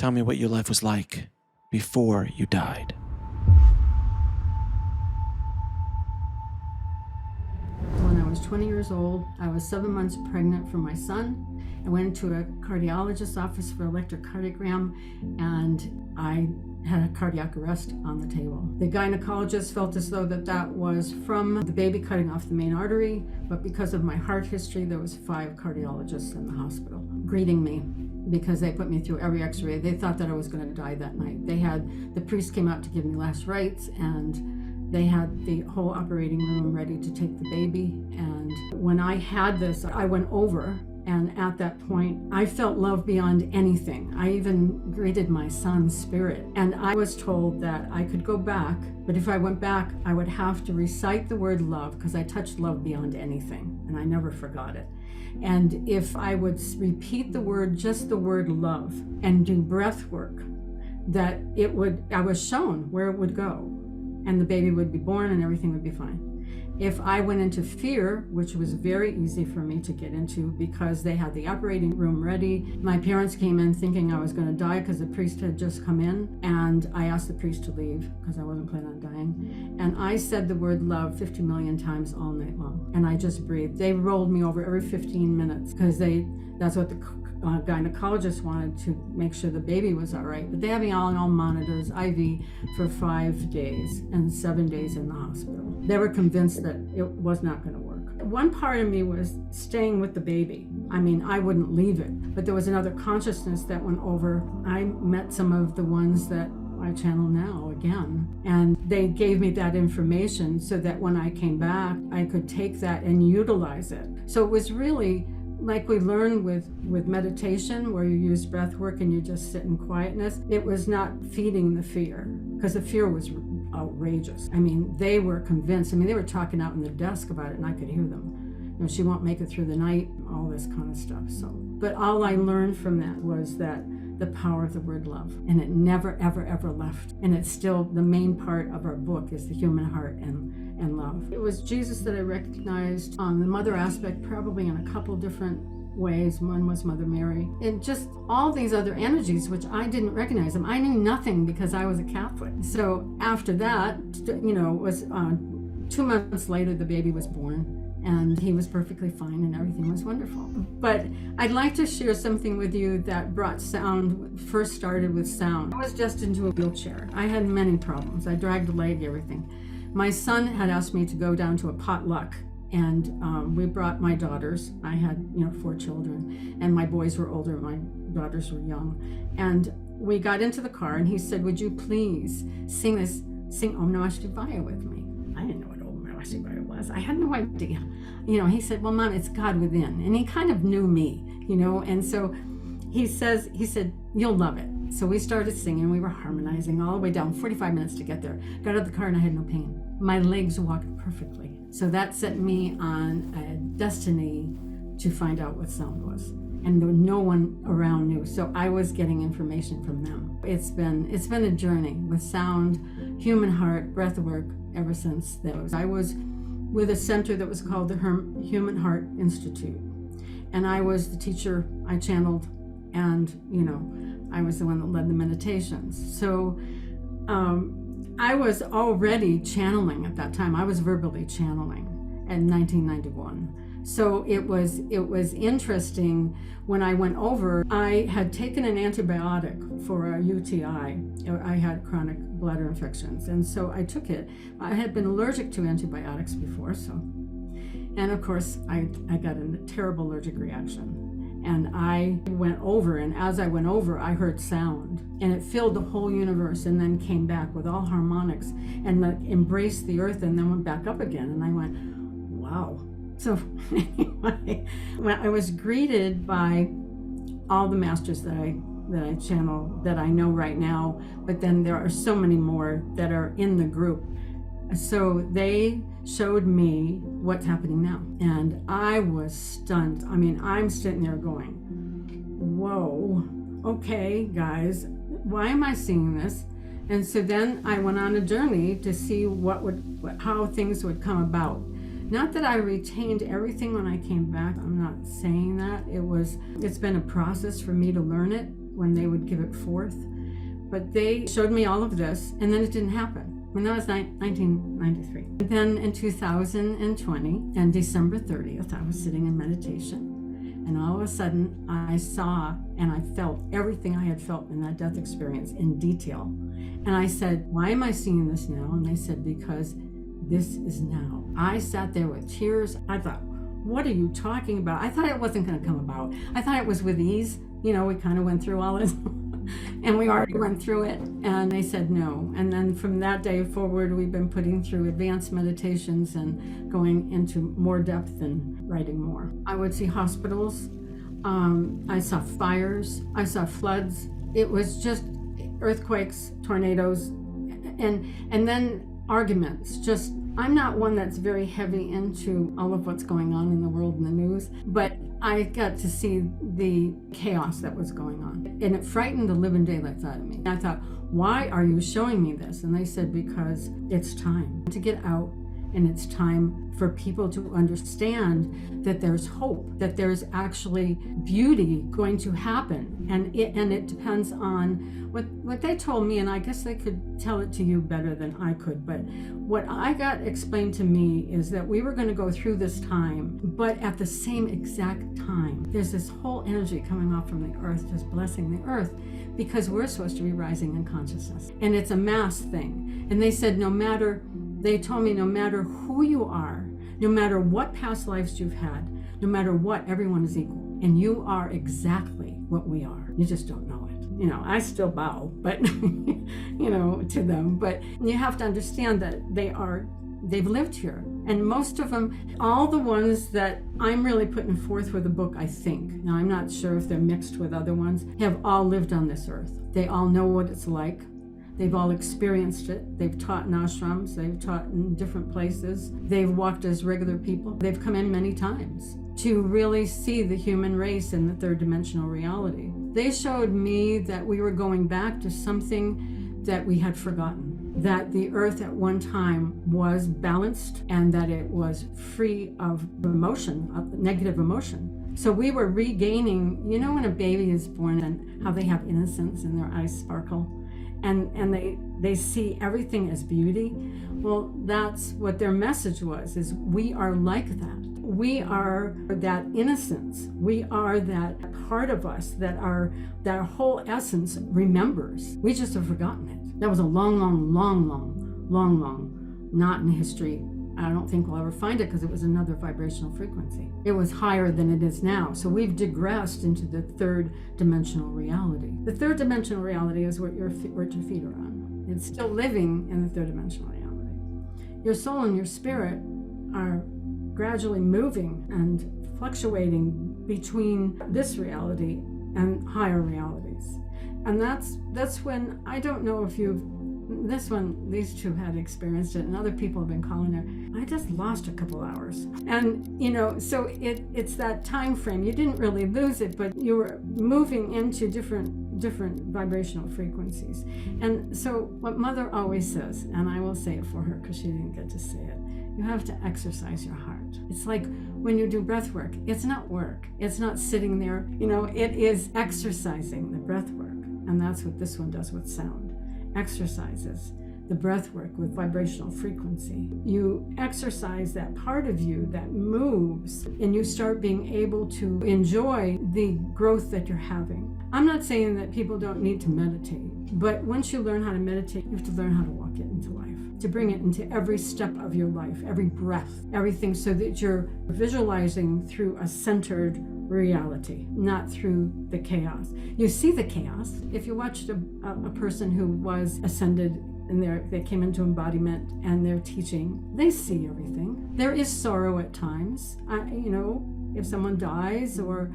Tell me what your life was like before you died. When I was 20 years old, I was 7 months pregnant from my son. I went to a cardiologist's office for electrocardiogram, and I had a cardiac arrest on the table. The gynecologist felt as though that was from the baby cutting off the main artery, but because of my heart history, there was 5 cardiologists in the hospital greeting me because they put me through every x-ray. They thought that I was going to die that night. The priest came out to give me last rites, and they had the whole operating room ready to take the baby. And when I had this, I went over, and at that point, I felt love beyond anything. I even greeted my son's spirit. And I was told that I could go back, but if I went back, I would have to recite the word love, because I touched love beyond anything, and I never forgot it. And if I would repeat just the word love, and do breath work, that I was shown where it would go, and the baby would be born and everything would be fine. If I went into fear, which was very easy for me to get into because they had the operating room ready, my parents came in thinking I was going to die because the priest had just come in, and I asked the priest to leave because I wasn't planning on dying. And I said the word love 50 million times all night long, and I just breathed. They rolled me over every 15 minutes because that's what the gynecologist wanted, to make sure the baby was all right. But they had me all on monitors, IV, for 5 days and 7 days in the hospital. They were convinced that it was not going to work. One part of me was staying with the baby. I mean, I wouldn't leave it. But there was another consciousness that went over. I met some of the ones that I channel now again. And they gave me that information so that when I came back, I could take that and utilize it. So it was really like we learned with meditation, where you use breath work and you just sit in quietness. It was not feeding the fear, because the fear was outrageous. I mean, they were convinced. I mean, they were talking out in the desk about it, and I could hear them. You know, she won't make it through the night, all this kind of stuff. So, but all I learned from that was that the power of the word love, and it never, ever, ever left. And it's still the main part of our book, is the human heart and love. It was Jesus that I recognized on the mother aspect, probably in a couple different ways. One was Mother Mary, and just all these other energies, which I didn't recognize them. I knew nothing because I was a Catholic. So after that, was 2 months later, the baby was born, and he was perfectly fine, and everything was wonderful. But I'd like to share something with you that brought sound, first started with sound. I was just into a wheelchair. I had many problems. I dragged a leg, everything. My son had asked me to go down to a potluck, and we brought my daughters. I had 4 children, and my boys were older, my daughters were young. And we got into the car, and he said, "Would you please sing Om Namah Shivaya with me?" I didn't know what Om Namah Shivaya was. I had no idea. He said, "Well, Mom, it's God within." And he kind of knew me, and so he said, "You'll love it." So we started singing. We were harmonizing all the way down, 45 minutes to get there. Got out of the car and I had no pain. My legs walked perfectly. So that set me on a destiny to find out what sound was. And no one around knew. So I was getting information from them. It's been a journey with sound, human heart, breath work ever since those. I was with a center that was called the Human Heart Institute. And I was the teacher. I channeled, and I was the one that led the meditations. So I was already channeling at that time. I was verbally channeling in 1991. So it was interesting. When I went over, I had taken an antibiotic for a UTI. I had chronic bladder infections, and so I took it. I had been allergic to antibiotics before, and of course I got a terrible allergic reaction. And I went over, and as I went over, I heard sound, and it filled the whole universe, and then came back with all harmonics, and embraced the earth, and then went back up again. And I went, wow. So anyway, I was greeted by all the masters that I channel, that I know right now, but then there are so many more that are in the group. So they showed me what's happening now, and I was stunned. I mean, I'm sitting there going, whoa, okay, guys, why am I seeing this? And so then I went on a journey to see how things would come about. Not that I retained everything when I came back. I'm not saying that. It's been a process for me to learn it. when they would give it forth. But they showed me all of this, and then it didn't happen. And that was 1993. And then in 2020, on December 30th, I was sitting in meditation, and all of a sudden I saw and I felt everything I had felt in that death experience in detail. And I said, why am I seeing this now? And they said, because this is now. I sat there with tears. I thought, what are you talking about? I thought it wasn't going to come about. I thought it was with ease. We kind of went through all this. And we already went through it, and they said no. And then from that day forward, we've been putting through advanced meditations and going into more depth and writing more. I would see hospitals. I saw fires. I saw floods. It was just earthquakes, tornadoes, and then arguments. Just, I'm not one that's very heavy into all of what's going on in the world and the news, but I got to see the chaos that was going on, and it frightened the living daylights out of me. I thought, why are you showing me this? And they said, because it's time to get out, and it's time for people to understand that there's hope, that there's actually beauty going to happen, and it depends on what they told me, and I guess they could tell it to you better than I could, but what I got explained to me is that we were going to go through this time, but at the same exact time, there's this whole energy coming off from the earth, just blessing the earth, because we're supposed to be rising in consciousness, and it's a mass thing. And they said, they told me, no matter who you are, no matter what past lives you've had, no matter what, everyone is equal, and you are exactly what we are. You just don't know it. I still bow, but to them. But you have to understand that they've lived here. And most of them, all the ones that I'm really putting forth with the book, I think, now I'm not sure if they're mixed with other ones, have all lived on this earth. They all know what it's like. They've all experienced it. They've taught in ashrams. They've taught in different places. They've walked as regular people. They've come in many times to really see the human race in the third dimensional reality. They showed me that we were going back to something that we had forgotten, that the earth at one time was balanced and that it was free of emotion, of negative emotion. So we were regaining, when a baby is born and how they have innocence and their eyes sparkle, and they see everything as beauty. Well, that's what their message was, is we are like that. We are that innocence. We are that part of us that our whole essence remembers. We just have forgotten it. That was a long, not in history. I don't think we'll ever find it because it was another vibrational frequency. It was higher than it is now. So we've digressed into the third dimensional reality. The third dimensional reality is what your feet are on. It's still living in the third dimensional reality. Your soul and your spirit are gradually moving and fluctuating between this reality and higher realities. And that's when, I don't know if these two had experienced it, and other people have been calling her, I just lost a couple hours. And, so it's that time frame. You didn't really lose it, but you were moving into different vibrational frequencies. And so what Mother always says, and I will say it for her because she didn't get to say it, you have to exercise your heart. It's like when you do breath work, it's not work. It's not sitting there, it is exercising the breath work. And that's what this one does with sound. Exercises the breath work with vibrational frequency. You exercise that part of you that moves, and you start being able to enjoy the growth that you're having. I'm not saying that people don't need to meditate, but once you learn how to meditate, you have to learn how to walk it into life, to bring it into every step of your life, every breath, everything, so that you're visualizing through a centered reality, not through the chaos. You see the chaos. If you watched a person who was ascended and they came into embodiment and they're teaching, they see everything. There is sorrow at times. If someone dies, or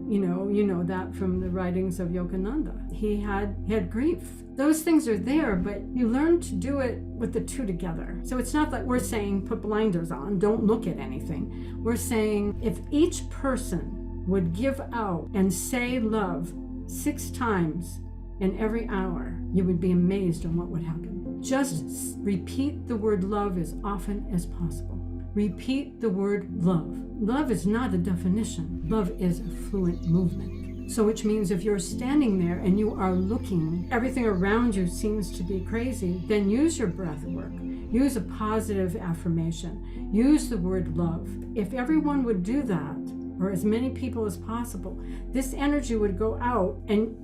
you know that from the writings of Yogananda. He had grief. Those things are there, but you learn to do it with the two together. So it's not that we're saying put blinders on, don't look at anything. We're saying if each person would give out and say love 6 times in every hour, you would be amazed on what would happen. Just repeat the word love as often as possible. Repeat the word love. Love is not a definition. Love is a fluent movement. So which means if you're standing there and you are looking, everything around you seems to be crazy, then use your breath work. Use a positive affirmation. Use the word love. If everyone would do that, or as many people as possible, this energy would go out, and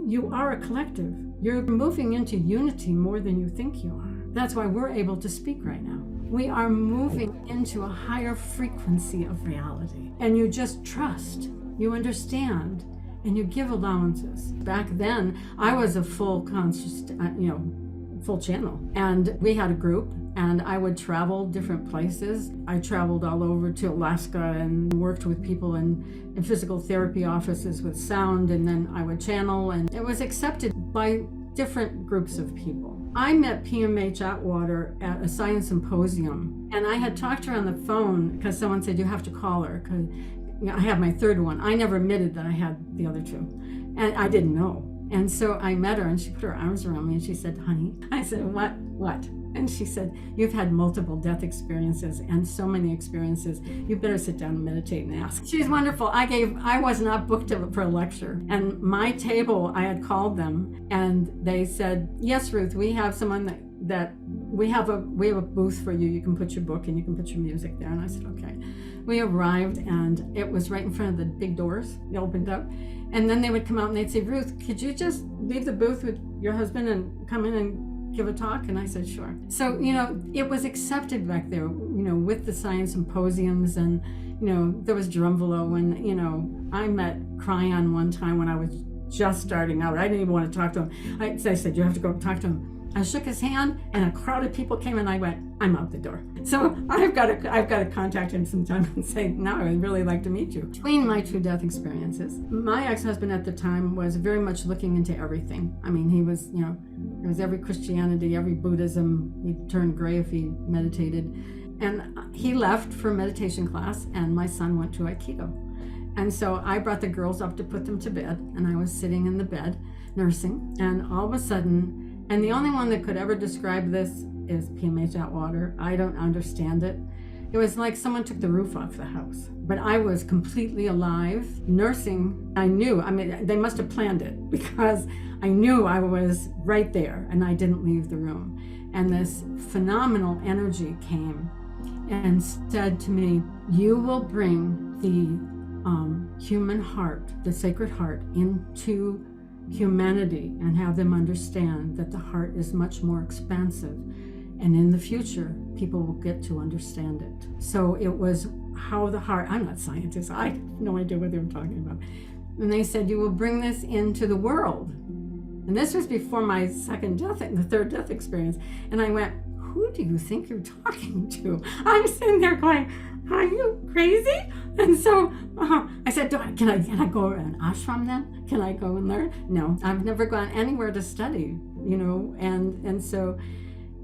you are a collective. You're moving into unity more than you think you are. That's why we're able to speak right now. We are moving into a higher frequency of reality. And you just trust, you understand, and you give allowances. Back then, I was a full conscious, full channel. And we had a group, and I would travel different places. I traveled all over to Alaska and worked with people in physical therapy offices with sound, and then I would channel, and it was accepted by different groups of people. I met PMH Atwater at a science symposium, and I had talked to her on the phone because someone said, you have to call her, because I have my third one. I never admitted that I had the other two, and I didn't know. And so I met her, and she put her arms around me, and she said, honey. I said, what? And she said, you've had multiple death experiences and so many experiences. You better sit down and meditate and ask. She's wonderful. I was not booked for a lecture. And my table, I had called them, and they said, yes, Ruth, we have someone that we have a booth for you. You can put your book and you can put your music there. And I said, okay. We arrived, and it was right in front of the big doors. They opened up. And then they would come out and they'd say, Ruth, could you just leave the booth with your husband and come in and give a talk? And I said, sure. So, it was accepted back there, with the science symposiums, and, there was Drumvalo, and, I met Cryon one time when I was just starting out. I didn't even want to talk to him. I said, you have to go talk to him. I shook his hand, and a crowd of people came, and I went, I'm out the door. So I've got to contact him sometime and say, no, I'd really like to meet you. Between my two death experiences, my ex-husband at the time was very much looking into everything. I mean, he was, it was every Christianity, every Buddhism. He'd turn gray if he meditated. And he left for meditation class, and my son went to Aikido. And so I brought the girls up to put them to bed, and I was sitting in the bed nursing, and all of a sudden, and the only one that could ever describe this is PMH Atwater. I don't understand it. It was like someone took the roof off the house. But I was completely alive, nursing. I knew, they must have planned it, because I knew I was right there, and I didn't leave the room. And this phenomenal energy came and said to me, you will bring the human heart, the sacred heart, into humanity, and have them understand that the heart is much more expansive, and in the future people will get to understand it. So it was how the heart, I'm not a scientist, I have no idea what they were talking about, and they said, you will bring this into the world. And this was before my the third death experience, and I went, who do you think you're talking to? I'm sitting there going, are you crazy? And so I said, can I go to an ashram then? Can I go and learn? No, I've never gone anywhere to study, and so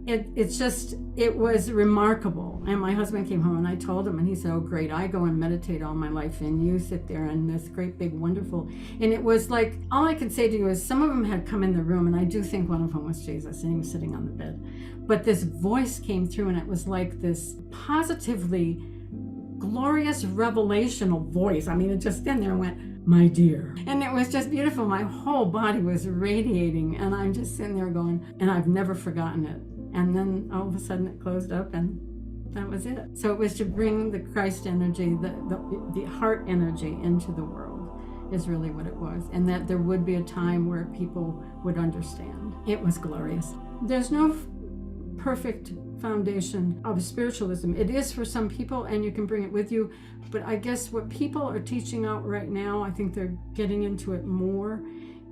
it was remarkable. And my husband came home, and I told him, and he said, oh great, I go and meditate all my life, and you sit there in this great big wonderful. And it was like, all I could say to you is, some of them had come in the room, and I do think one of them was Jesus, and he was sitting on the bed. But this voice came through, and it was like this positively glorious revelational voice. It just in there went, my dear. And it was just beautiful. My whole body was radiating, and I'm just sitting there going, and I've never forgotten it. And then all of a sudden it closed up, and that was it. So it was to bring the Christ energy, the heart energy into the world is really what it was. And that there would be a time where people would understand. It was glorious. There's no perfect foundation of spiritualism. It is for some people, and you can bring it with you. But I guess what people are teaching out right now, I think they're getting into it more,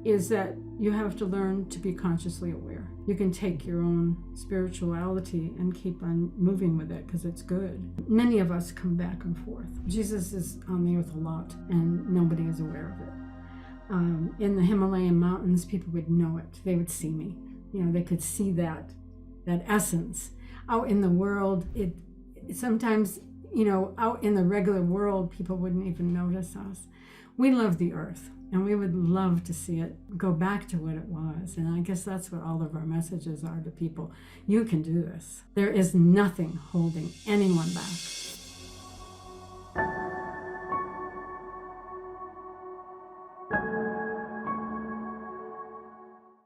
is that you have to learn to be consciously aware. You can take your own spirituality and keep on moving with it, because it's good. Many of us come back and forth. Jesus is on the earth a lot, and nobody is aware of it. In the Himalayan mountains, people would know it. They would see me. They could see that essence. Out in the world, it sometimes, out in the regular world, people wouldn't even notice us. We love the earth, and we would love to see it go back to what it was. And I guess that's what all of our messages are to people. You can do this. There is nothing holding anyone back.